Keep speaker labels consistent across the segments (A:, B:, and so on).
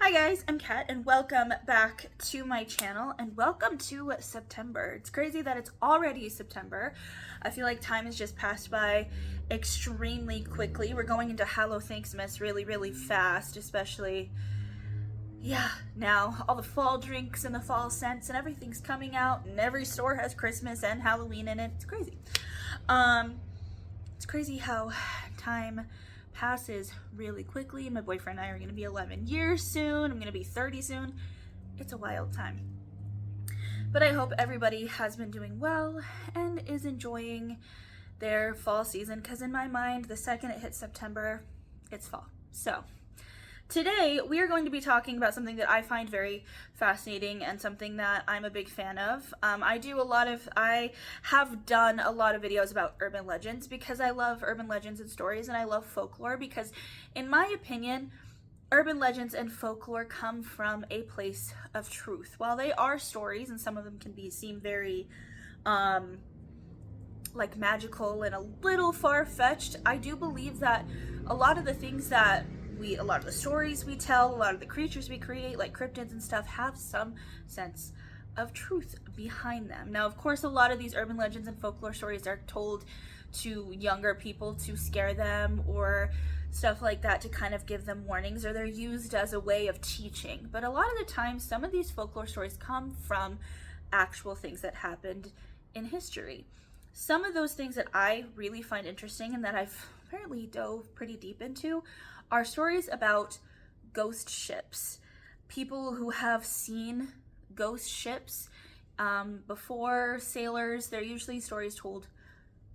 A: Hi guys, I'm Kat and welcome back to my channel and welcome to September. It's crazy that it's already September. I feel like time has just passed by extremely quickly. We're going into Halloweenmas really fast, especially now all the fall drinks and the fall scents and everything's coming out and every store has Christmas and Halloween in it. It's crazy. It's crazy how time passes really quickly. My boyfriend and I are going to be 11 years soon. I'm going to be 30 soon. It's a wild time. But I hope everybody has been doing well and is enjoying their fall season, because in my mind, the second it hits September, it's fall. So today we are going to be talking about something that I find very fascinating and something that I'm a big fan of. I have done a lot of videos about urban legends because I love urban legends and stories, and I love folklore because, in my opinion, urban legends and folklore come from a place of truth. While they are stories, and some of them can seem very like magical and a little far-fetched, I do believe that a lot of the things that a lot of the stories we tell, a lot of the creatures we create, like cryptids and stuff, have some sense of truth behind them. Now, of course, a lot of these urban legends and folklore stories are told to younger people to scare them or stuff like that, to kind of give them warnings, or they're used as a way of teaching. But a lot of the time, some of these folklore stories come from actual things that happened in history. Some of those things that I really find interesting and that I've apparently dove pretty deep into are stories about ghost ships. People who have seen ghost ships before sailors. They're usually stories told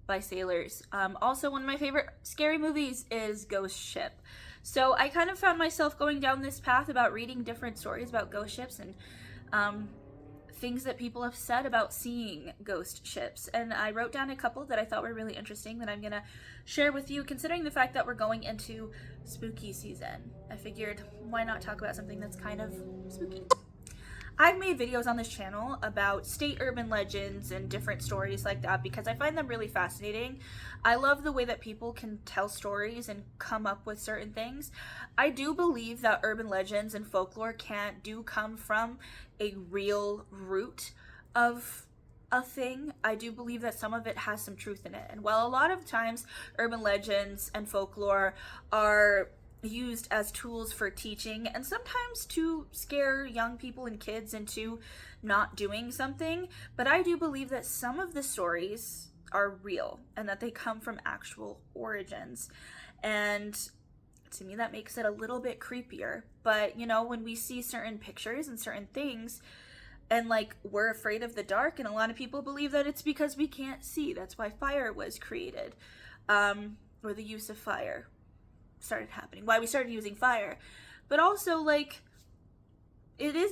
A: by sailors. Also, one of my favorite scary movies is Ghost Ship. So I kind of found myself going down this path about reading different stories about ghost ships and things that people have said about seeing ghost ships. And I wrote down a couple that I thought were really interesting that I'm going to share with you, considering the fact that we're going into spooky season. I figured, why not talk about something that's kind of spooky? I've made videos on this channel about state urban legends and different stories like that because I find them really fascinating. I love the way that people can tell stories and come up with certain things. I do believe that urban legends and folklore do come from a real root of a thing. I do believe that some of it has some truth in it. And while a lot of times urban legends and folklore are used as tools for teaching and sometimes to scare young people and kids into not doing something, but I do believe that some of the stories are real and that they come from actual origins. And to me, that makes it a little bit creepier. But you know, when we see certain pictures and certain things, and like, we're afraid of the dark, and a lot of people believe that it's because we can't see. That's why fire was created, or the use of fire started happening, why we started using fire. But also, like,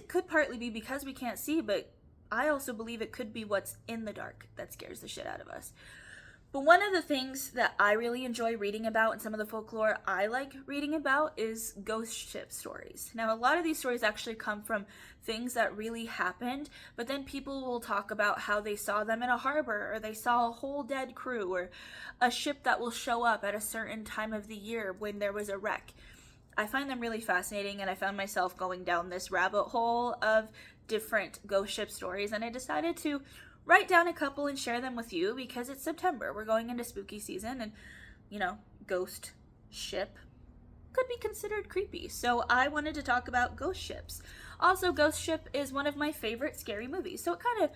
A: could partly be because we can't see, but I also believe it could be what's in the dark that scares the shit out of us. But one of the things that I really enjoy reading about, and some of the folklore I like reading about, is ghost ship stories. Now, a lot of these stories actually come from things that really happened, but then people will talk about how they saw them in a harbor, or they saw a whole dead crew, or a ship that will show up at a certain time of the year when there was a wreck. I find them really fascinating, and I found myself going down this rabbit hole of different ghost ship stories, and I decided to write down a couple and share them with you because it's September. We're going into spooky season, and you know, ghost ship could be considered creepy. So I wanted to talk about ghost ships. Also, Ghost Ship is one of my favorite scary movies, so it kind of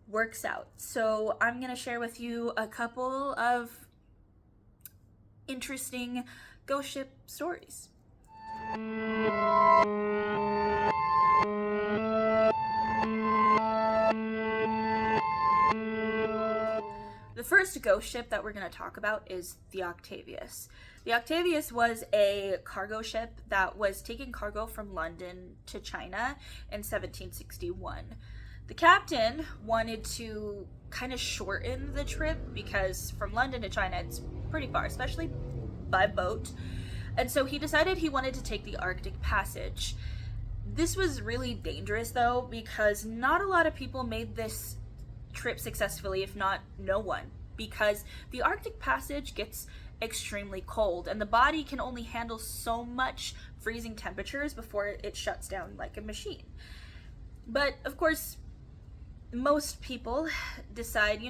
A: works out. So I'm going to share with you a couple of interesting ghost ship stories. The first ghost ship that we're going to talk about is the Octavius. The Octavius was a cargo ship that was taking cargo from London to China in 1761. The captain wanted to kind of shorten the trip because from London to China it's pretty far, especially by boat. And so he decided he wanted to take the Arctic Passage. This was really dangerous though, because not a lot of people made this trip successfully, if not no one, because the Arctic Passage gets extremely cold, and the body can only handle so much freezing temperatures before it shuts down like a machine. But of course, most people decide,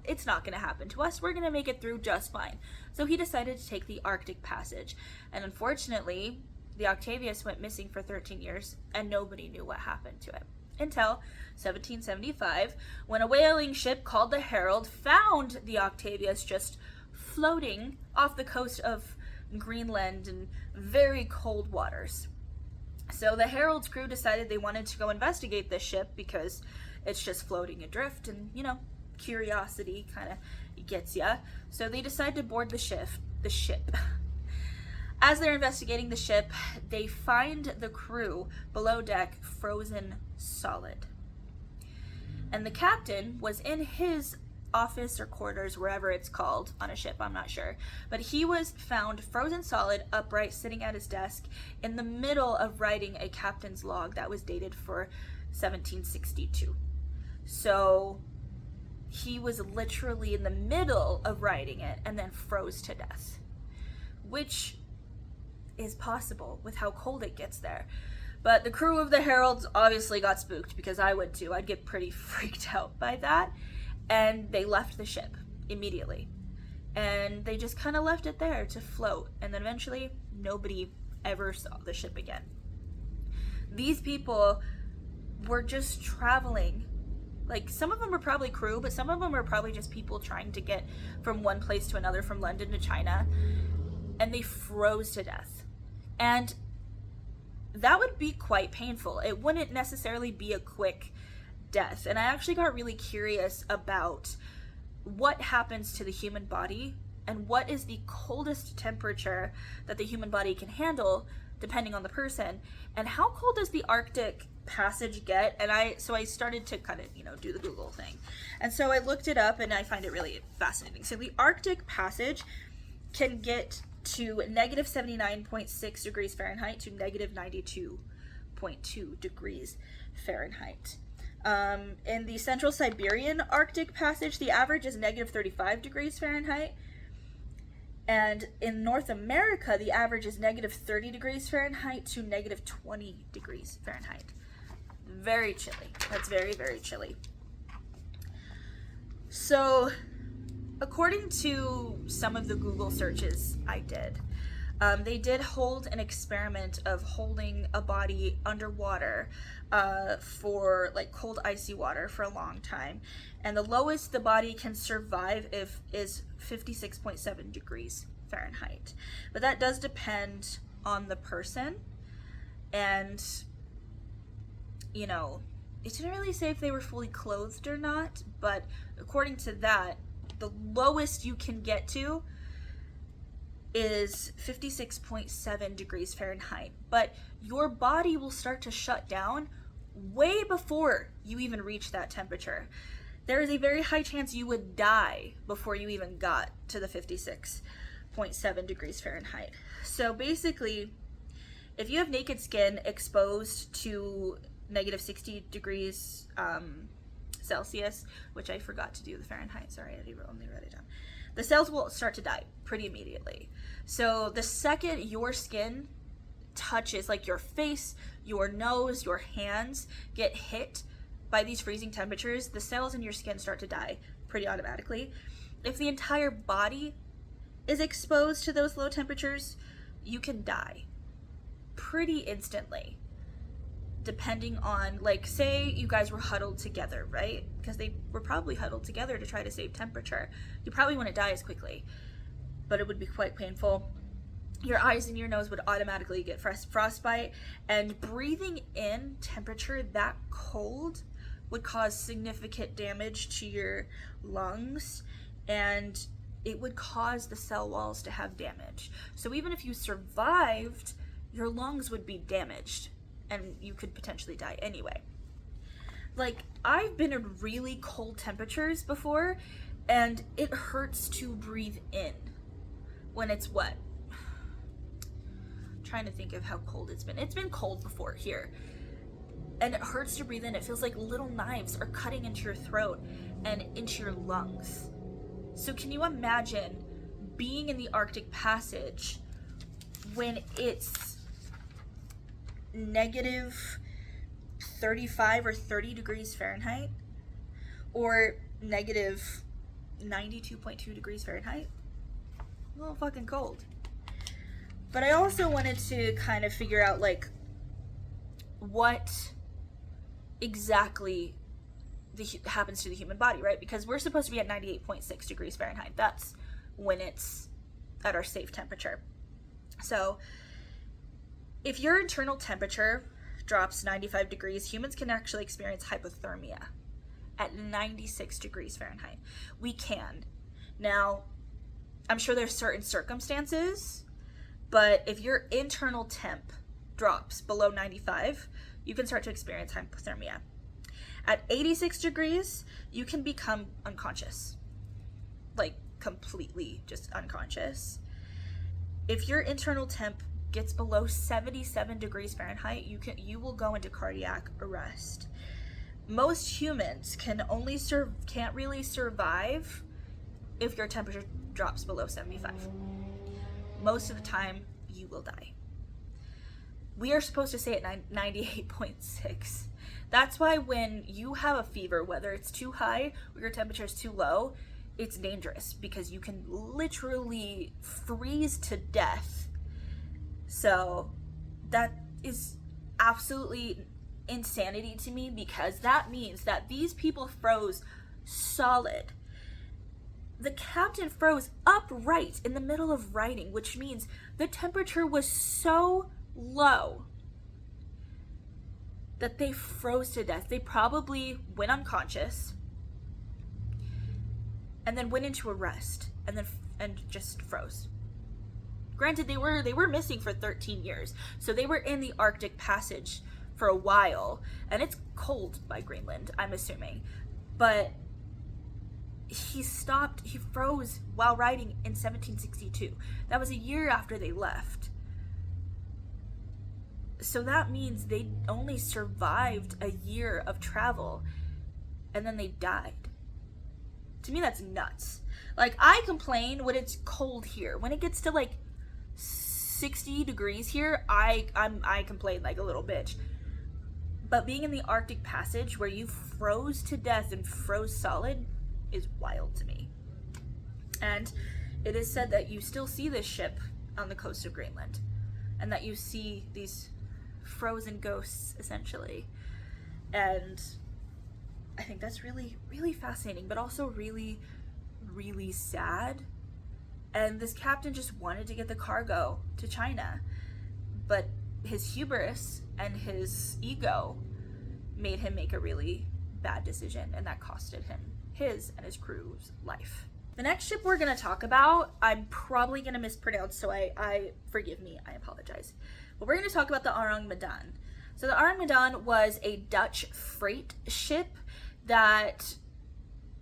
A: it's not going to happen to us. We're going to make it through just fine. So he decided to take the Arctic Passage. And unfortunately, the Octavius went missing for 13 years, and nobody knew what happened to it. Until 1775, when a whaling ship called the Herald found the Octavius just floating off the coast of Greenland in very cold waters. So the Herald's crew decided they wanted to go investigate this ship because it's just floating adrift, and curiosity kind of gets ya. So they decide to board the ship. As they're investigating the ship, they find the crew below deck frozen solid. And the captain was in his office or quarters, wherever it's called on a ship, I'm not sure. But he was found frozen solid, upright, sitting at his desk in the middle of writing a captain's log that was dated for 1762. So he was literally in the middle of writing it and then froze to death, which is possible with how cold it gets there. But the crew of the Heralds obviously got spooked, because I would too. I'd get pretty freaked out by that. And they left the ship immediately. And they just kind of left it there to float. And then eventually, nobody ever saw the ship again. These people were just traveling. Like, some of them were probably crew, but some of them were probably just people trying to get from one place to another, from London to China. And they froze to death. And that would be quite painful. It wouldn't necessarily be a quick death. And I actually got really curious about what happens to the human body and what is the coldest temperature that the human body can handle, depending on the person, and how cold does the Arctic Passage get. And I started to kind of do the Google thing, and so I looked it up, and I find it really fascinating. So the Arctic Passage can get to negative 79.6 degrees Fahrenheit to negative 92.2 degrees Fahrenheit. In the Central Siberian Arctic Passage, the average is negative 35 degrees Fahrenheit. And in North America, the average is negative 30 degrees Fahrenheit to negative 20 degrees Fahrenheit. Very chilly. That's very, very chilly. So, according to some of the Google searches I did, they did hold an experiment of holding a body underwater for cold icy water for a long time, and the lowest the body can survive is 56.7 degrees Fahrenheit. But that does depend on the person, and it didn't really say if they were fully clothed or not, but according to that, the lowest you can get to is 56.7 degrees Fahrenheit. But your body will start to shut down way before you even reach that temperature. There is a very high chance you would die before you even got to the 56.7 degrees Fahrenheit. So basically, if you have naked skin exposed to negative 60 degrees Celsius, which I forgot to do the Fahrenheit, sorry, I only wrote it down, the cells will start to die pretty immediately. So the second your skin touches, your face, your nose, your hands get hit by these freezing temperatures, the cells in your skin start to die pretty automatically. If the entire body is exposed to those low temperatures, you can die pretty instantly. Depending on, say you guys were huddled together, right? Because they were probably huddled together to try to save temperature. You probably wouldn't die as quickly, but it would be quite painful. Your eyes and your nose would automatically get frostbite, and breathing in temperature that cold would cause significant damage to your lungs, and it would cause the cell walls to have damage. So even if you survived, your lungs would be damaged, and you could potentially die anyway. I've been in really cold temperatures before, and it hurts to breathe in when it's wet. I'm trying to think of how cold it's been. It's been cold before here, and it hurts to breathe in. It feels like little knives are cutting into your throat and into your lungs. So can you imagine being in the Arctic Passage when it's negative 35 or 30 degrees Fahrenheit or negative 92.2 degrees Fahrenheit. A little fucking cold. But I also wanted to kind of figure out like what exactly happens to the human body, right? Because we're supposed to be at 98.6 degrees Fahrenheit. That's when it's at our safe temperature. So if your internal temperature drops 95 degrees, humans can actually experience hypothermia at 96 degrees Fahrenheit. We can. Now, I'm sure there's certain circumstances, but if your internal temp drops below 95, you can start to experience hypothermia. At 86 degrees, you can become unconscious. Like, completely just unconscious. If your internal temp gets below 77 degrees Fahrenheit, you will go into cardiac arrest. Most humans can't really survive if your temperature drops below 75. Most of the time, you will die. We are supposed to stay at 98.6. That's why when you have a fever, whether it's too high or your temperature is too low, it's dangerous because you can literally freeze to death. So that is absolutely insanity to me, because that means that these people froze solid. The captain froze upright in the middle of writing, which means the temperature was so low that they froze to death. They probably went unconscious and then went into arrest and just froze. Granted, they were missing for 13 years, so they were in the Arctic Passage for a while, and it's cold by Greenland, I'm assuming. But he froze while writing in 1762. That was a year after they left. So that means they only survived a year of travel, and then they died. To me, that's nuts. Like, I complain when it's cold here. When it gets to like 60 degrees here, I complain like a little bitch. But being in the Arctic Passage where you froze to death and froze solid is wild to me. And it is said that you still see this ship on the coast of Greenland, and that you see these frozen ghosts, essentially. And I think that's really, really fascinating, but also really, really sad. And this captain just wanted to get the cargo to China, but his hubris and his ego made him make a really bad decision, and that costed him his and his crew's life. The next ship we're going to talk about, I'm probably going to mispronounce, so I forgive me, I apologize. But we're going to talk about the Orang Medan. So the Orang Medan was a Dutch freight ship that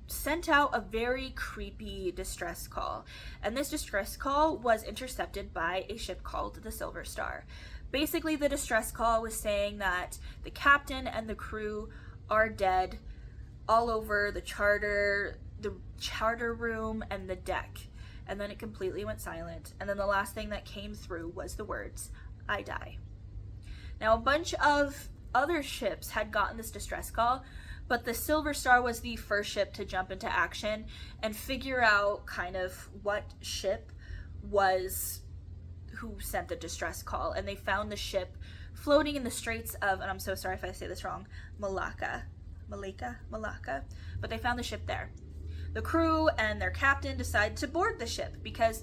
A: sent out a very creepy distress call. And this distress call was intercepted by a ship called the Silver Star. Basically, the distress call was saying that the captain and the crew are dead all over the charter room and the deck. And then it completely went silent. And then the last thing that came through was the words, "I die." Now, a bunch of other ships had gotten this distress call, but the Silver Star was the first ship to jump into action and figure out kind of what ship was who sent the distress call. And they found the ship floating in the straits of, and I'm so sorry if I say this wrong, Malacca. But they found the ship there. The crew and their captain decided to board the ship because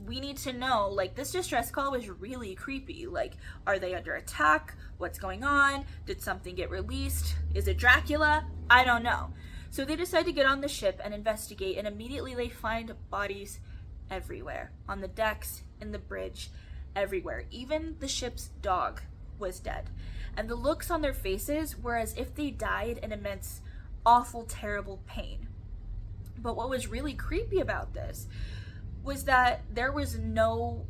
A: we need to know, like, this distress call was really creepy. Like, are they under attack? What's going on? Did something get released? Is it Dracula? I don't know. So they decide to get on the ship and investigate, and immediately they find bodies everywhere. On the decks, in the bridge, everywhere. Even the ship's dog was dead. And the looks on their faces were as if they died in immense, awful, terrible pain. But what was really creepy about this was that there was no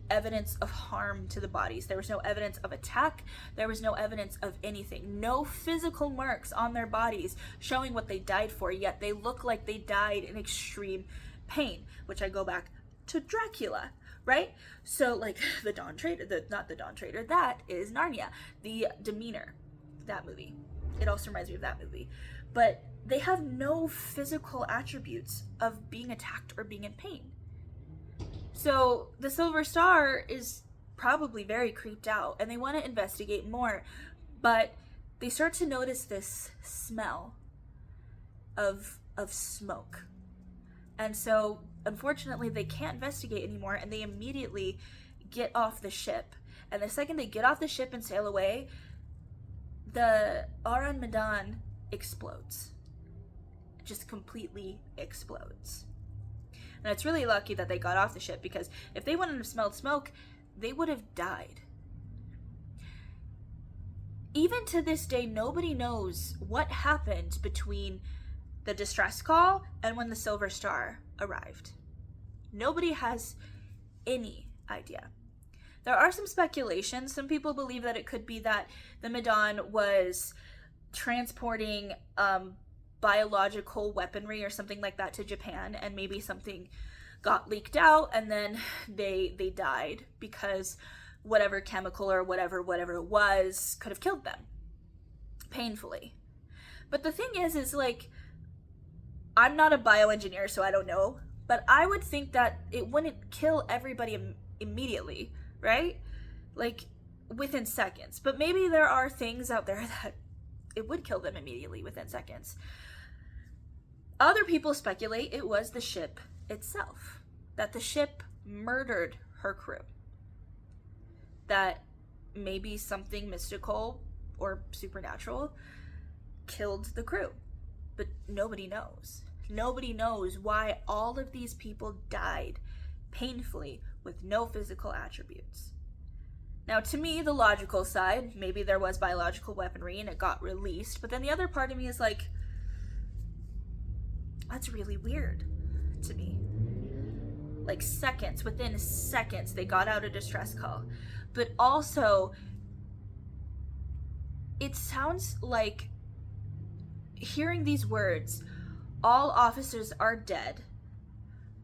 A: evidence of harm to the bodies. There was no evidence of attack. There was no evidence of anything. No physical marks on their bodies showing what they died for, yet they look like they died in extreme pain, which I go back to Dracula, right? So like the Dawn Trader, not the Dawn Trader, that is Narnia. The Demeanor, that movie. It also reminds me of that movie. But they have no physical attributes of being attacked or being in pain. So the Silver Star is probably very creeped out and they want to investigate more, but they start to notice this smell of smoke. And so unfortunately they can't investigate anymore and they immediately get off the ship. And the second they get off the ship and sail away, the Aran Medan explodes. It just completely explodes. And it's really lucky that they got off the ship, because if they wouldn't have smelled smoke, they would have died. Even to this day, nobody knows what happened between the distress call and when the Silver Star arrived. Nobody has any idea. There are some speculations. Some people believe that it could be that the Medan was transporting biological weaponry or something like that to Japan, and maybe something got leaked out and then they died because whatever chemical or whatever it was could have killed them painfully. But the thing is like, I'm not a bioengineer, so I don't know, but I would think that it wouldn't kill everybody immediately, right? Like within seconds. But maybe there are things out there that it would kill them immediately within seconds. Other people speculate it was the ship itself, that the ship murdered her crew, that maybe something mystical or supernatural killed the crew. But nobody knows. Nobody knows why all of these people died painfully with no physical attributes. Now, to me, the logical side, maybe there was biological weaponry and it got released, but then the other part of me is like, that's really weird to me. Like seconds, within seconds, they got out a distress call. But also, it sounds like, hearing these words, all officers are dead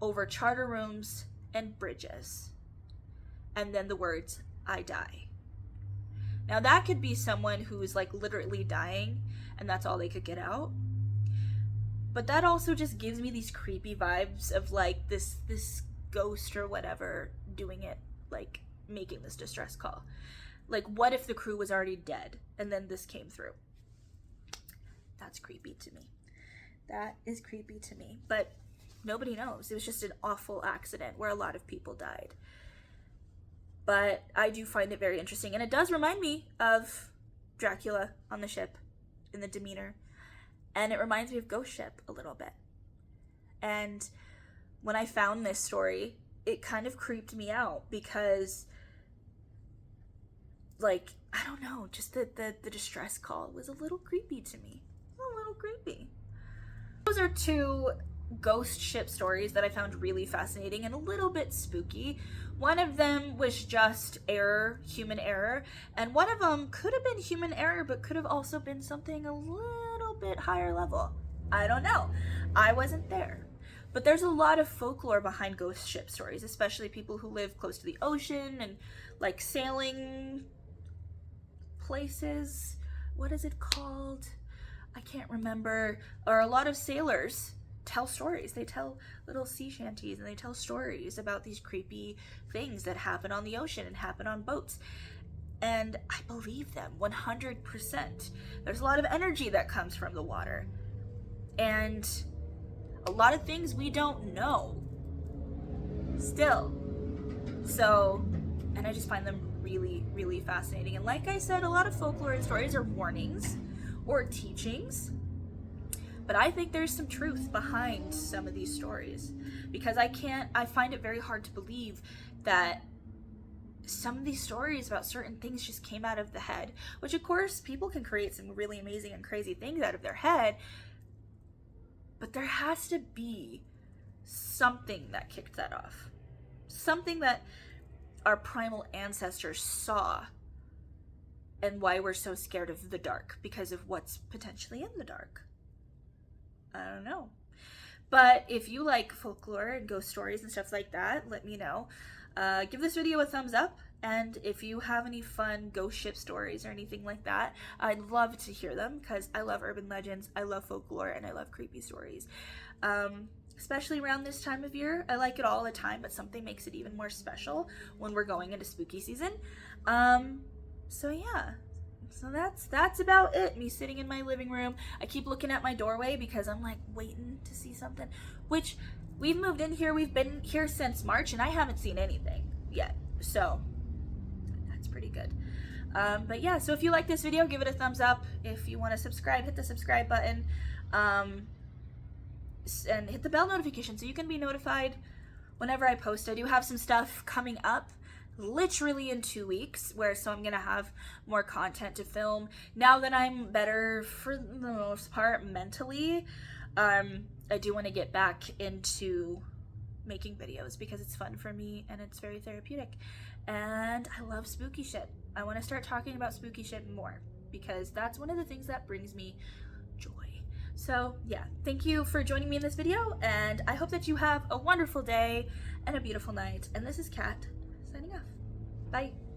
A: over charter rooms and bridges. And then the words, I die. Now that could be someone who's like literally dying and that's all they could get out. But that also just gives me these creepy vibes of like this ghost or whatever doing it, like making this distress call. Like, what if the crew was already dead and then this came through? That's creepy to me. That is creepy to me. But nobody knows. It was just an awful accident where a lot of people died. But I do find it very interesting. And it does remind me of Dracula on the ship in the Demeanor. And it reminds me of Ghost Ship a little bit. And when I found this story, it kind of creeped me out because, like, I don't know, just the distress call was a little creepy to me. A little creepy. Those are two ghost ship stories that I found really fascinating and a little bit spooky. One of them was just error, human error, and one of them could have been human error, but could have also been something a little bit higher level. I don't know. I wasn't there. But there's a lot of folklore behind ghost ship stories, especially people who live close to the ocean and like sailing places. What is it called? I can't remember. Or a lot of sailors tell stories. They tell little sea shanties and they tell stories about these creepy things that happen on the ocean and happen on boats. And I believe them 100%. There's a lot of energy that comes from the water. And a lot of things we don't know still. So, and I just find them really, really fascinating. And like I said, a lot of folklore and stories are warnings or teachings. But I think there's some truth behind some of these stories, because I find it very hard to believe that some of these stories about certain things just came out of the head, which of course people can create some really amazing and crazy things out of their head, but there has to be something that kicked that off. Something that our primal ancestors saw, and why we're so scared of the dark, because of what's potentially in the dark. I don't know. But if you like folklore and ghost stories and stuff like that, let me know. Give this video a thumbs up, and if you have any fun ghost ship stories or anything like that, I'd love to hear them, because I love urban legends, I love folklore, and I love creepy stories. Especially around this time of year. I like it all the time, but something makes it even more special when we're going into spooky season. So yeah. So that's about it. Me sitting in my living room. I keep looking at my doorway because I'm like waiting to see something. Which, we've moved in here. We've been here since March, and I haven't seen anything yet. So that's pretty good. But yeah, so if you like this video, give it a thumbs up. If you want to subscribe, hit the subscribe button. And hit the bell notification so you can be notified whenever I post. I do have some stuff coming up literally in 2 weeks, so I'm gonna have more content to film now that I'm better for the most part mentally. I do want to get back into making videos because it's fun for me and it's very therapeutic, and I love spooky shit. I want to start talking about spooky shit more because that's one of the things that brings me joy. So yeah, thank you for joining me in this video, and I hope that you have a wonderful day and a beautiful night. And this is Kat signing off. Bye.